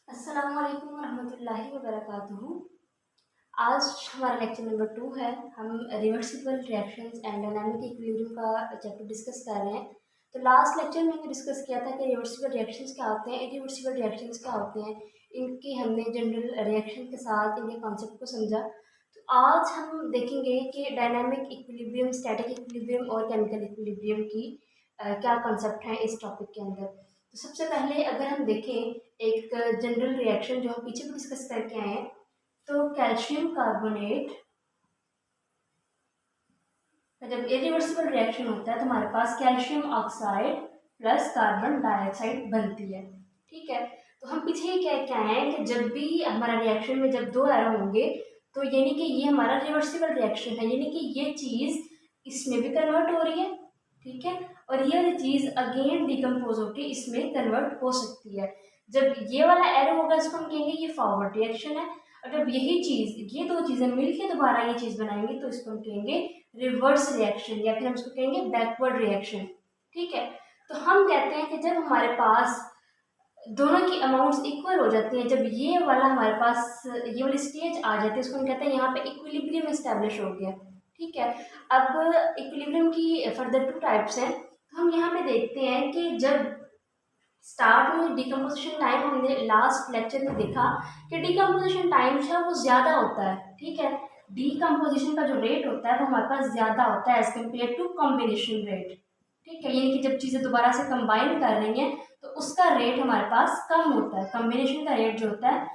अस्सलाम वालेकुम रहमतुल्लाहि व बरकातुहू। आज हमारा लेक्चर नंबर 2 है। हम reversible reactions and dynamic equilibrium का चैप्टर डिस्कस कर रहे हैं। तो लास्ट लेक्चर में हमने डिस्कस किया था कि रिवर्सिबल रिएक्शंस क्या होते हैं, इरिवर्सिबल रिएक्शंस क्या होते हैं। इनकी हमने जनरल रिएक्शन के साथ इनके कॉन्सेप्ट को समझा। तो आज हम देखेंगे कि डायनामिक इक्विलिब्रियम, स्टैटिक इक्विलिब्रियम और केमिकल इक्विलिब्रियम की क्या कॉन्सेप्ट हैं इस टॉपिक के अंदर। तो सबसे पहले अगर हम देखें एक जनरल रिएक्शन जो हम पीछे भी डिस्कस करके आए हैं, तो कैल्शियम कार्बोनेट का जब इरिवर्सिबल रिएक्शन होता है तो हमारे पास calcium oxide plus carbon dioxide बनती है। ठीक है, तो हम पीछे ही कह के आए हैं कि जब भी हमारा रिएक्शन में जब दो एरो होंगे तो यानी कि ये हमारा रिवर्सिबल रिएक्शन है, यानी कि ये चीज़ इसमें भी कन्वर्ट हो रही है। ठीक है, और ये वाली चीज़ अगेन डिकम्पोज होकर इसमें कन्वर्ट हो सकती है। जब ये वाला एरो होगा इसको हम कहेंगे ये फॉरवर्ड रिएक्शन है, और जब यही चीज़, ये दो चीज़ें मिलकर दोबारा ये चीज़ बनाएंगे तो इसको हम कहेंगे रिवर्स रिएक्शन, या फिर हम इसको कहेंगे बैकवर्ड रिएक्शन। ठीक है, तो हम कहते हैं कि जब हमारे पास दोनों की अमाउंट्स इक्वल हो जाती हैं, जब ये वाला हमारे पास ये वाली स्टेज आ जाती है, उसको हम कहते हैं यहाँ पे इक्विलिब्रियम एस्टेब्लिश हो गया। ठीक है, अब इक्विलिब्रियम की फर्दर 2 टाइप्स हैं। हम यहाँ पे देखते हैं कि जब स्टार्ट में डिकम्पोजिशन टाइम, हमने लास्ट लेक्चर में देखा कि डिकम्पोजिशन टाइम जो है वो ज़्यादा होता है। ठीक है, डिकम्पोजिशन का जो रेट होता है वो हमारे पास ज़्यादा होता है as compare to combination rate. ठीक है, यानी कि जब चीज़ें दोबारा से कंबाइन कर रही हैं तो उसका रेट हमारे पास कम होता है। कॉम्बिनेशन का रेट जो होता है,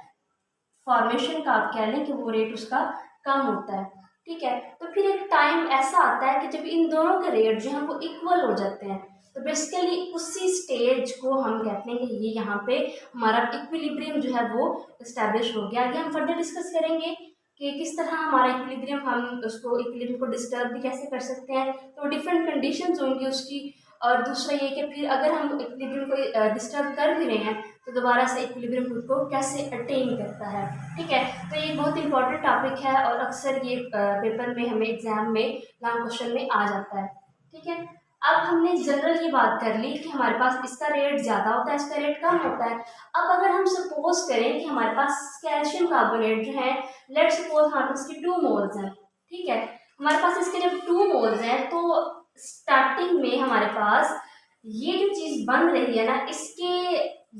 फॉर्मेशन का आप कह लें कि वो रेट उसका कम होता है। ठीक है, तो फिर एक टाइम ऐसा आता है कि जब इन दोनों के रेट जो हैं वो इक्वल हो जाते हैं, तो बेसिकली उसी स्टेज को हम कहते हैं कि ये यहाँ पे हमारा इक्विलिब्रियम जो है वो इस्टेब्लिश हो गया। आगे हम फर्दर डिस्कस करेंगे कि किस तरह हमारा इक्विलिब्रियम, हम उसको इक्विलिब्रियम को डिस्टर्ब भी कैसे कर सकते हैं। तो डिफरेंट कंडीशंस होंगी उसकी। और दूसरा ये कि फिर अगर हम इक्विलिब्रियम को डिस्टर्ब कर भी रहे हैं तो दोबारा से इक्विलिब्रियम खुद को कैसे अटेन करता है। ठीक है, तो ये बहुत इंपॉर्टेंट टॉपिक है और अक्सर ये पेपर में हमें एग्जाम में लॉन्ग क्वेश्चन में आ जाता है। ठीक है, अब हमने जनरल ये बात कर ली कि हमारे पास इसका रेट ज़्यादा होता है, इसका रेट कम होता है। अब अगर हम सपोज करें कि हमारे पास कैल्शियम कार्बोनेट जो है, लेट्स सपोज हमारे पास इसके 2 मोल्स हैं। ठीक है, हमारे पास इसके जब 2 मोल्स हैं तो स्टार्टिंग में हमारे पास ये जो चीज़ बन रही है ना, इसके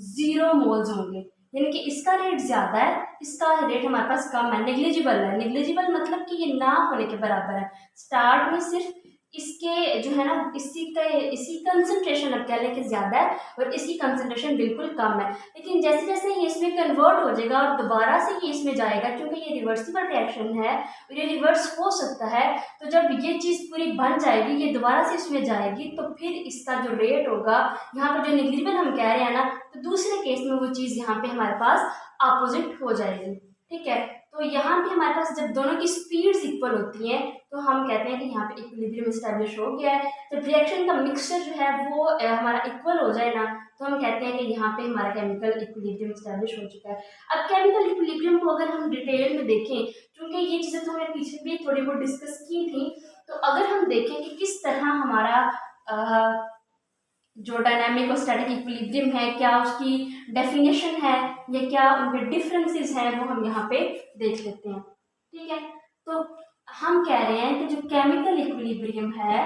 0 मोल्स होंगे, यानी कि इसका रेट ज़्यादा है, इसका रेट हमारे पास कम है, नेग्लिजिबल है। नेग्लिजिबल मतलब कि ये ना होने के बराबर है। स्टार्ट में सिर्फ इसके जो है ना, इसी कंसंट्रेशन अब कह लें कि ज़्यादा है और इसकी कंसंट्रेशन बिल्कुल कम है। लेकिन जैसे जैसे ये इसमें कन्वर्ट हो जाएगा और दोबारा से ये इसमें जाएगा, क्योंकि ये रिवर्सिबल रिएक्शन है और ये रिवर्स हो सकता है, तो जब ये चीज़ पूरी बन जाएगी, ये दोबारा से इसमें जाएगी, तो फिर इसका जो रेट होगा यहाँ पर जो नेग्लिजिबल हम कह रहे हैं ना, तो दूसरे केस में वो चीज़ यहाँ पे हमारे पास अपोजिट हो जाएगी। ठीक है, तो यहाँ पे हमारे पास जब दोनों की स्पीड्स इक्वल होती हैं तो हम कहते हैं कि यहाँ पे इक्विलिब्रियम एस्टेब्लिश हो गया है। जब रिएक्शन का मिक्सचर जो है वो हमारा इक्वल हो जाए ना, तो हम कहते हैं कि यहाँ पे हमारा केमिकल इक्विलिब्रियम एस्टेब्लिश हो चुका है। अब केमिकल इक्विलिब्रियम को अगर हम डिटेल में देखें, क्योंकि ये चीज़ें तो हमने पीछे भी थोड़ी बहुत डिस्कस की थी, तो अगर हम देखें कि किस तरह हमारा जो डायनामिक और स्टैटिक इक्विलिब्रियम है, क्या उसकी डेफिनेशन है या क्या उनके डिफरेंसेस हैं, वो हम यहाँ पे देख लेते हैं। ठीक है, तो हम कह रहे हैं कि जो केमिकल इक्विलिब्रियम है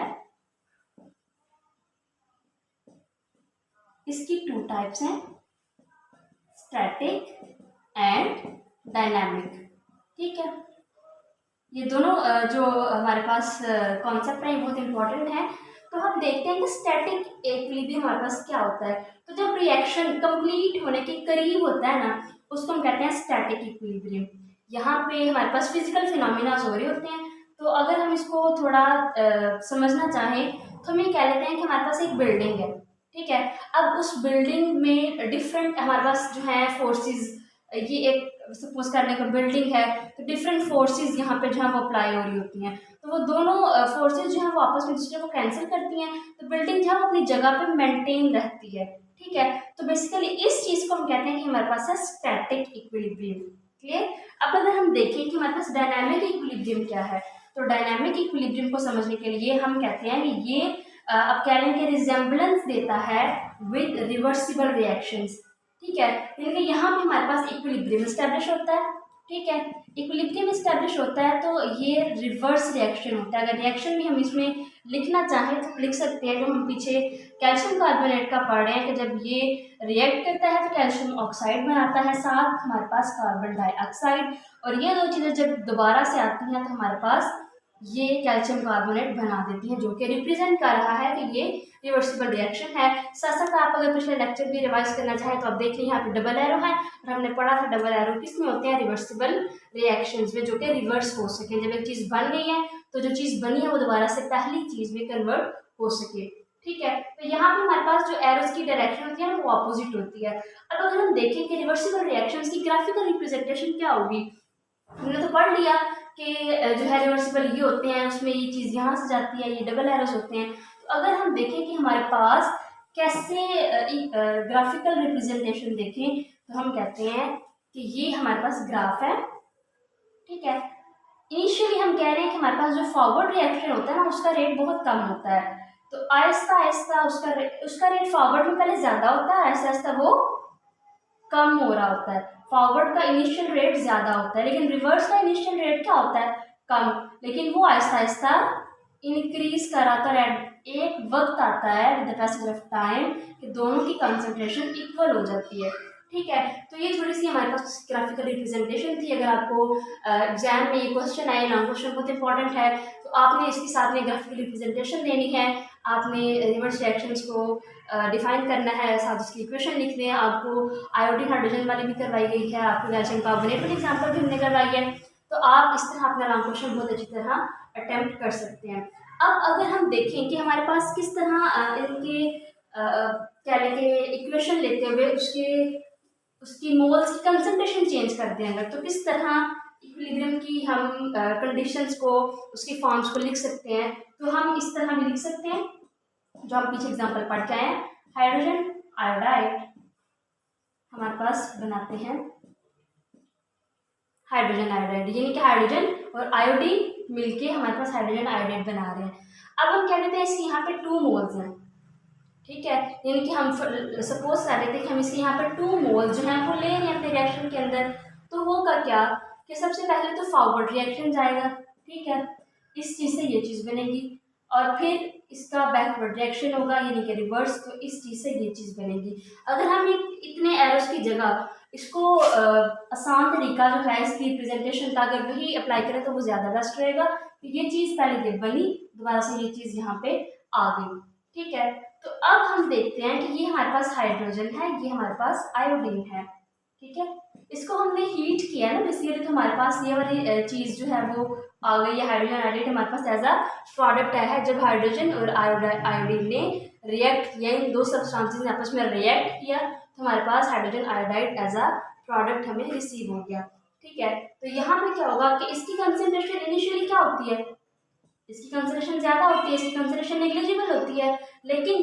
इसकी 2 टाइप्स हैं, स्टैटिक एंड डायनामिक। ठीक है, ये दोनों जो हमारे पास कॉन्सेप्ट है बहुत इंपॉर्टेंट है। तो हम देखते हैं कि स्टैटिक इक्विलिब्रियम हमारे पास क्या होता है। तो जब रिएक्शन कंप्लीट होने के करीब होता है ना, उसको हम कहते हैं स्टैटिक इक्विलिब्रियम। यहाँ पे हमारे पास फिजिकल फिनोमिना हो रहे होते हैं। तो अगर हम इसको थोड़ा समझना चाहें तो हम ये कह लेते हैं कि हमारे पास एक बिल्डिंग है। ठीक है, अब उस बिल्डिंग में डिफरेंट हमारे पास जो है फोर्सेस, ये एक सपोज करने का बिल्डिंग है, तो डिफरेंट फोर्सेस यहाँ पे जो है वो अप्लाई हो रही होती हैं। तो वो दोनों फोर्सेस जो है वो आपस में दूसरे को कैंसिल करती हैं, तो बिल्डिंग जो है वो अपनी जगह पे मेंटेन रहती है। ठीक है, तो बेसिकली इस चीज़ को हम कहते हैं कि हमारे पास है स्टैटिक इक्विलिब्रियम। क्लियर। अब अगर हम देखें कि हमारे पास डायनामिक इक्विलिब्रियम क्या है, तो डायनामिक इक्विलिब्रियम को समझने के लिए हम कहते हैं कि ये अब कह लें कि रिजेम्बलेंस देता है विद रिवर्सिबल रिएक्शंस। ठीक है। यानी कि यहाँ पे हमारे पास इक्विलिब्रियम स्टैब्लिश होता है। ठीक है, इक्विलिब्रियम स्टैब्लिश होता है तो ये रिवर्स रिएक्शन होता है। अगर रिएक्शन भी हम इसमें लिखना चाहें तो लिख सकते हैं, जो हम पीछे कैल्शियम कार्बोनेट का पढ़ रहे हैं कि जब ये रिएक्ट करता है तो कैल्शियम ऑक्साइड बनाता है, साथ हमारे पास कार्बन डाइऑक्साइड, और ये दो चीज़ें जब दोबारा से आती हैं तो हमारे पास ये कैल्शियम कार्बोनेट बना देती हैं, जो कि रिप्रेजेंट कर रहा है कि ये रिवर्सिबल रिएक्शन है। साथ साथ आप अगर पिछले लेक्चर भी रिवाइज करना चाहें तो आप देख लीजिए, यहाँ पे डबल एरो है और हमने पढ़ा था डबल एरो किस में होते हैं, रिवर्सिबल रिएक्शंस में, जो कि रिवर्स हो सके। जब एक चीज़ बन गई है तो जो चीज़ बनी है वो दोबारा से पहली चीज़ में कन्वर्ट हो सके। ठीक है, तो यहाँ पे हमारे पास जो एरोस की डायरेक्शन होती है ना वो अपोजिट होती है। अब अगर हम देखें कि रिवर्सिबल रिएक्शंस की ग्राफिकल रिप्रेजेंटेशन क्या होगी, हमने तो पढ़ लिया कि जो है रिवर्सिबल ये होते हैं, उसमें ये चीज़ यहाँ से जाती है, ये डबल एरोस होते हैं। तो अगर हम देखें कि हमारे पास कैसे ग्राफिकल रिप्रेजेंटेशन देखें तो हम कहते हैं कि ये हमारे पास ग्राफ है। ठीक है, इनिशियली हम कह रहे हैं कि हमारे पास जो फॉरवर्ड रिएक्शन होता है ना उसका रेट बहुत कम होता है, तो आहिस्ता आहिस्ता उसका रेट फॉरवर्ड में पहले ज़्यादा होता है, आहिस्ता आहिस्ता वो कम हो रहा होता है। फॉरवर्ड का इनिशियल रेट ज़्यादा होता है लेकिन रिवर्स का इनिशियल रेट क्या होता है, कम, लेकिन वो आहिस्ता आहिस्ता इंक्रीज कराता है। एक वक्त आता है with the passage of time कि दोनों की कंसंट्रेशन इक्वल हो जाती है। ठीक है, तो ये थोड़ी सी हमारे पास ग्राफिकल रिप्रेजेंटेशन थी। अगर आपको एग्जाम में ये क्वेश्चन आए, लॉन्ग क्वेश्चन बहुत इंपॉर्टेंट है, तो आपने इसके साथ में ग्राफिकल रिप्रेजेंटेशन देनी है, आपने रिवर्स रिएक्शंस को डिफाइन करना है, साथ उसकी इक्वेशन लिखने हैं। आपको आयोडीन हाइड्रोजन वाली भी करवाई गई है, आपको कैल्शियम कार्बोनेट वाली एग्जाम्पल भी हमने करवाई है, तो आप इस तरह अपना लॉन्ग क्वेश्चन बहुत अच्छी तरह अटेम्प्ट कर सकते हैं। अब अगर हम देखें कि हमारे पास किस तरह इनके क्या लेके इक्वेशन लेते हुए उसकी मोल्स की कंसंट्रेशन चेंज कर दें अगर, तो किस तरह इक्विलिब्रियम की हम कंडीशंस को, उसकी फॉर्म्स को लिख सकते हैं। तो हम इस तरह भी लिख सकते हैं जो हम पीछे एग्जांपल पढ़ के आए हैं। हाइड्रोजन आयोडाइड हमारे पास बनाते हैं हाइड्रोजन आयोडाइड, यानी कि हाइड्रोजन और आयोडीन मिलके हमारे पास हाइड्रोजन आयोडाइड बना रहे हैं। अब हम क्या लेते हैं, इसके यहाँ पे 2 मोल्स हैं। ठीक है, यानी कि हम सपोज कर लेते हैं कि हम इसके यहाँ पर 2 मोल्स जो हैं वो ले रहे हैं अपने रिएक्शन के अंदर, तो होगा क्या कि सबसे पहले तो फॉरवर्ड रिएक्शन जाएगा। ठीक है, इस चीज़ से ये चीज़ बनेगी और फिर इसका बैकवर्ड रिएक्शन होगा यानी कि रिवर्स, तो इस चीज़ से ये चीज़ बनेगी। अगर हम इतने एरोस की जगह इसको आसान तरीका जो है इसकी रिप्रेजेंटेशन का अगर वही अप्लाई करें तो वो ज़्यादा बेस्ट रहेगा। तो ये चीज़ पहले ये बनी, दोबारा से ये चीज़ यहाँ पे आ गई। ठीक है, तो अब हम देखते हैं कि ये हमारे पास हाइड्रोजन है, ये हमारे पास आयोडीन है। ठीक है, इसको हमने हीट किया ना बेसिकली, तो हमारे पास ये वाली चीज़ जो है वो आ गई है। हाइड्रोजन आयोडाइड हमारे पास एज अ प्रोडक्ट है। जब हाइड्रोजन और आयोडीन ने रिएक्ट किया, इन दो सब्सटेंसेस ने आपस में रिएक्ट किया, तो हमारे पास hydrogen iodide as a product हमें रिसीव हो गया। ठीक है, तो यहाँ पे क्या होगा कि इसकी कंसंट्रेशन इनिशियली क्या होती है, इसकी कंसंट्रेशन ज़्यादा होती है, इसकी कंसंट्रेशन नेग्लिजिबल होती है, लेकिन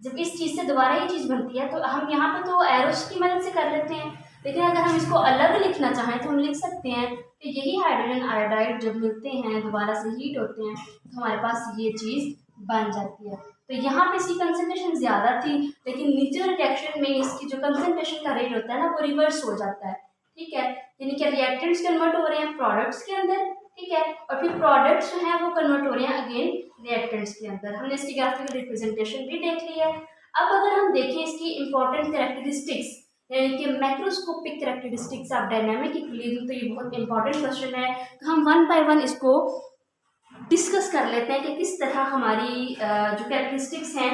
जब इस चीज़ से दोबारा ये चीज़ बनती है तो हम यहाँ पे तो एरोस की मदद से कर लेते हैं, लेकिन अगर हम इसको अलग लिखना चाहें तो हम लिख सकते हैं कि यही हाइड्रोजन आयोडाइड जब मिलते हैं दोबारा से हीट होते हैं तो हमारे पास ये चीज़ बन जाती है। तो यहाँ पे इसकी कंसंट्रेशन ज़्यादा थी, लेकिन नीचे रिएक्शन में इसकी जो कंसंट्रेशन का रेट होता है ना वो रिवर्स हो जाता है। ठीक है, यानी कि रिएक्टेंट्स कन्वर्ट हो रहे हैं प्रोडक्ट्स के अंदर। ठीक है, और फिर प्रोडक्ट्स जो हैं वो कन्वर्ट हो रहे हैं अगेन रिएक्टेंट्स के अंदर। हमने इसकी ग्राफिकल रिप्रेजेंटेशन भी देख ली है। अब अगर हम देखें इसकी इंपॉर्टेंट कैरेक्टरिस्टिक्स यानी कि macroscopic characteristics of dynamic equilibrium, तो ये बहुत इंपॉर्टेंट क्वेश्चन है, तो हम 1 बाय 1 इसको डिस्कस कर लेते हैं कि किस तरह हमारी जो कैरेक्टरिस्टिक्स हैं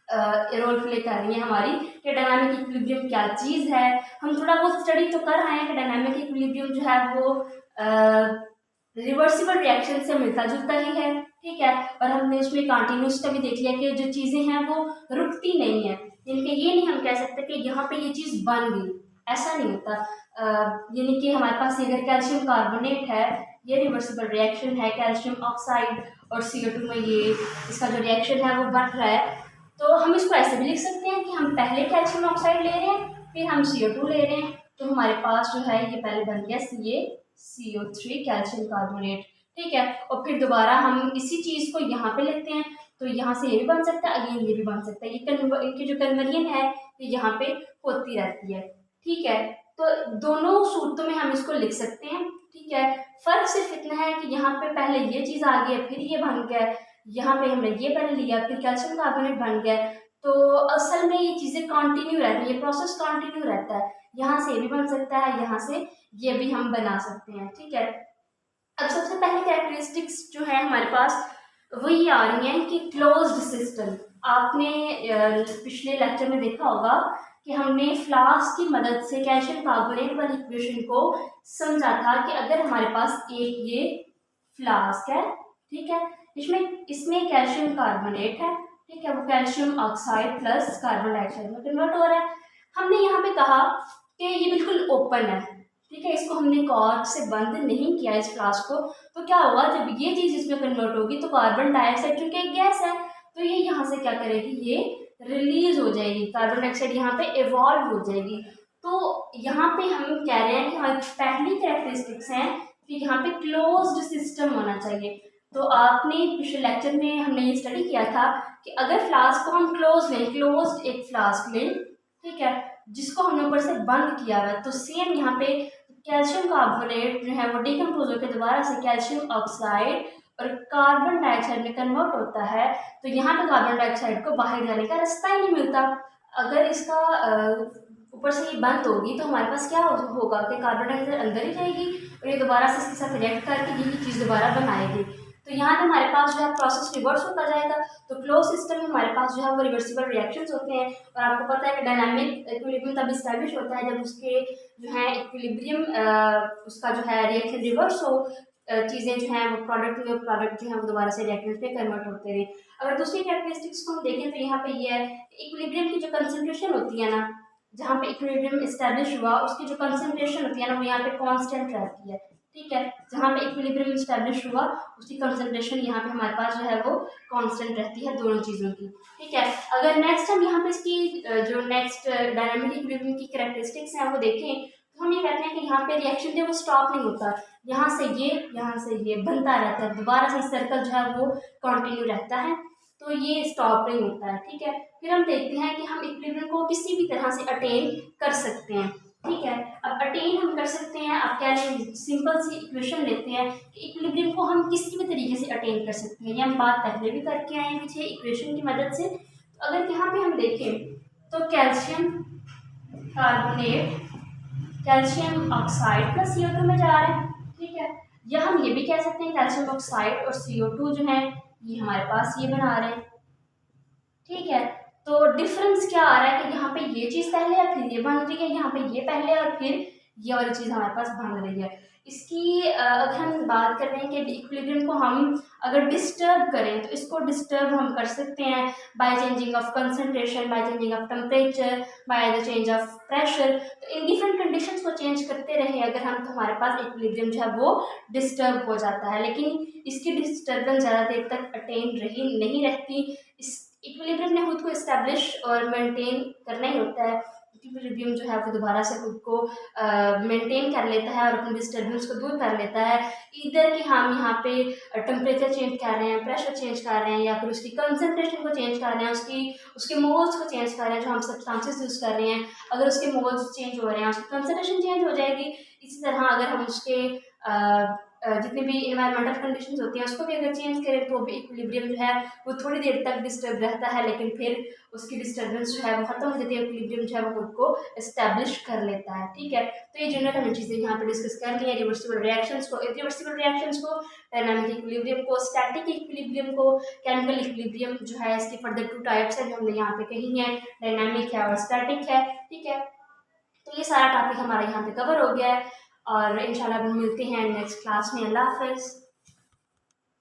रोल प्ले कर रही है हमारी, कि डायनामिक इक्विलिब्रियम क्या चीज़ है। हम थोड़ा बहुत स्टडी तो कर रहे हैं कि डायनामिक इक्विलिब्रियम जो है वो रिवर्सिबल रिएक्शन से मिलता जुलता ही है। ठीक है, और हमने उसमें कंटिन्यूस का भी देख लिया कि जो चीज़ें हैं वो रुकती नहीं है, यानी कि ये नहीं हम कह सकते कि यहाँ पे ये चीज़ बन गई, ऐसा नहीं होता। यानी कि हमारे पास अगर कैल्शियम कार्बोनेट है, ये रिवर्सिबल रिएक्शन है, कैल्शियम ऑक्साइड और CO2 में ये इसका जो रिएक्शन है वो बढ़ रहा है, तो हम इसको ऐसे भी लिख सकते हैं कि हम पहले कैल्शियम ऑक्साइड ले रहे हैं फिर हम CO2 ले रहे हैं, तो हमारे पास जो है ये पहले बन गया CO3 कैल्शियम कार्बोनेट। ठीक है, और फिर दोबारा हम इसी चीज़ को यहाँ पे लेते हैं तो यहाँ से ये भी बन सकता है, अगेन ये भी बन सकता है। ये जो कन्वर्जन है ये यहाँ पे होती रहती है, ठीक है। तो दोनों सूत्रों में हम इसको लिख सकते हैं, ठीक है। फर्क सिर्फ इतना है कि यहाँ पे पहले ये चीज़ आ गई, फिर ये बन गया, यहाँ पे हमने ये बन लिया, फिर कैल्शियम कार्बोनेट बन गया। तो असल में ये चीज़ें कंटिन्यू रहती है, ये प्रोसेस कंटिन्यू रहता है। यहाँ से ये भी बन सकता है, यहाँ से ये भी हम बना सकते हैं, ठीक है। अब सबसे पहले कैरेक्टरिस्टिक्स जो है हमारे पास वो ये आ रही हैं कि क्लोज्ड सिस्टम। आपने पिछले लेक्चर में देखा होगा कि हमने फ्लास्क की मदद से कैल्शियम कार्बोनेट वाली इक्वेशन को समझा था कि अगर हमारे पास एक ये फ्लास्क है, ठीक है, इसमें कैल्शियम कार्बोनेट है, ठीक है, वो calcium oxide plus carbon dioxide में कन्वर्ट हो रहा है। हमने यहाँ पे कहा कि ये बिल्कुल ओपन है, ठीक है, इसको हमने कॉर्क से बंद नहीं किया इस फ्लास्क को। तो क्या होगा, जब ये चीज़ इसमें कन्वर्ट होगी तो कार्बन डाइऑक्साइड चूंकि एक गैस है तो ये यहाँ से क्या करेगी, ये रिलीज हो जाएगी, कार्बन डाइऑक्साइड यहाँ पे इवॉल्व हो जाएगी। तो यहाँ पे हम कह रहे हैं कि हमारी पहली कैरेक्टरिस्टिक्स हैं कि यहाँ पे क्लोज्ड सिस्टम होना चाहिए। तो आपने पिछले लेक्चर में हमने ये स्टडी किया था कि अगर फ्लास्क को हम क्लोज्ड एक फ्लास्क लें, ठीक है, जिसको हमने ऊपर से बंद किया हुआ है, तो सेम यहाँ पे कैल्शियम कार्बोनेट जो है वो डिकम्पोज होकर दोबारा से कैल्शियम ऑक्साइड और कार्बन डाइऑक्साइड में कन्वर्ट होता है। तो यहाँ पे कार्बन डाइऑक्साइड को बाहर जाने का रास्ता ही नहीं मिलता। अगर इसका ऊपर से ये बंद होगी तो हमारे पास क्या होगा कि कार्बन डाइऑक्साइड अंदर ही जाएगी और ये दोबारा से इसके साथ रिएक्ट करके यही चीज़ दोबारा बनाएगी। तो यहाँ पे हमारे पास जो है प्रोसेस रिवर्स होता जाएगा। तो क्लोज सिस्टम में हमारे पास जो है वो रिवर्सिबल रिएक्शंस होते हैं। और आपको पता है कि डायनामिक इक्विलिब्रियम तब इस्टेब्लिश होता है जब उसके जो है इक्विलिब्रियम उसका जो है रिएक्शन रिवर्स हो, चीज़ें जो हैं वो प्रोडक्ट जो है वो दोबारा से रिएक्टेंट पे कन्वर्ट होते रहे। अगर दूसरी कैरेक्टरिस्टिक्स को हम देखें तो यहाँ पे ये है इक्विलिब्रियम की जो कंसंट्रेशन होती है ना, जहाँ पे इक्विलिब्रियम इस्टेब्लिश हुआ उसकी जो कंसंट्रेशन होती है ना वो यहाँ पे कांस्टेंट रहती है, ठीक है। जहाँ पे इक्विलिब्रियम इस्टेब्लिश हुआ उसकी कंसंट्रेशन यहाँ पे हमारे पास जो है वो कांस्टेंट रहती है दोनों चीज़ों की, ठीक है। अगर नेक्स्ट हम यहाँ पे इसकी जो नेक्स्ट डायनामिक इक्विलिब्रियम की कैरेक्टरिस्टिक्स हैं वो देखें तो हम ये कहते हैं कि यहाँ पे रिएक्शन जो वो स्टॉप नहीं होता, यहाँ से ये बनता रहता है, दोबारा से सर्कल जो है वो कंटिन्यू रहता है, तो ये स्टॉप नहीं होता है, ठीक है। फिर हम देखते हैं कि हम इक्विलिब्रियम को किसी भी तरह से अटेन कर सकते हैं, ठीक है। अब अटेन हम कर सकते हैं, अब क्या लें, सिंपल सी इक्वेशन लेते हैं कि इक्विलिब्रियम को हम किसी भी तरीके से अटेन कर सकते हैं। ये हम बात पहले भी करके आए हैं पीछे इक्वेशन की मदद से। तो अगर यहाँ पे हम देखें तो calcium carbonate calcium oxide plus CO2 में जा रहा है, ठीक है। या हम ये भी कह सकते हैं कैल्शियम ऑक्साइड और CO2 जो है ये हमारे पास ये बना रहे हैं, ठीक है। तो डिफरेंस क्या आ रहा है कि यहाँ पे ये चीज़ पहले है फिर ये बन रही है, यहाँ पे ये पहले और फिर ये वाली चीज़ हमारे पास बन रही है। इसकी अगर हम बात कर रहे हैं कि इक्विलिब्रियम को हम अगर डिस्टर्ब करें तो इसको डिस्टर्ब हम कर सकते हैं by changing of concentration, by changing of temperature, by the change of pressure. तो इन डिफरेंट कंडीशंस को चेंज करते रहे अगर हम तो हमारे पास इक्विलिब्रियम जो है वो डिस्टर्ब हो जाता है, लेकिन इसकी डिस्टर्बेंस ज़्यादा देर तक अटेन नहीं रहती। इस इक्विलिब्रियम ने खुद को इस्टेब्लिश और मेंटेन करना ही होता है। इक्विलिब्रियम जो है वो दोबारा से खुद को मेंटेन कर लेता है और अपनी डिस्टर्बेंस को दूर कर लेता है। इधर कि हम यहाँ पे टेम्परेचर चेंज कर रहे हैं, प्रेशर चेंज कर रहे हैं, या फिर उसकी कंसंट्रेशन को चेंज कर रहे हैं, उसके मोल्स को चेंज कर रहे हैं जो हम सब्सटेंसेस यूज़ कर रहे हैं। अगर उसके मोल्स चेंज हो रहे हैं उसकी कंसंट्रेशन चेंज हो जाएगी। इसी तरह अगर हम उसके जितनी भी इन्वायरमेंटल कंडीशंस होती हैं उसको भी अगर चेंज करें तो भी इक्विलिब्रियम जो है वो थोड़ी देर तक डिस्टर्ब रहता है, लेकिन फिर उसकी डिस्टर्बेंस जो है वो खत्म हो जाती है, इक्विलिब्रियम जो है वो खुद को एस्टैब्लिश कर लेता है, ठीक है। तो ये जनरल हमने चीज़ें यहाँ पे डिस्कस कर ली है, रिवर्सिबल रिएक्शंस को, इरिवर्सिबल रिएक्शंस को, डायनामिक इक्विलिब्रियम को, स्टैटिक इक्विलिब्रियम को, केमिकल इक्विलिब्रियम जो है इसके फर्दर 2 टाइप्स है जो हमने यहाँ पे कही है, डायनामिक है और स्टैटिक है, ठीक है। तो ये सारा टॉपिक हमारा यहाँ पे कवर हो गया है और इंशाल्लाह हम मिलते हैं नेक्स्ट क्लास में। अल्लाह हाफ़िज़।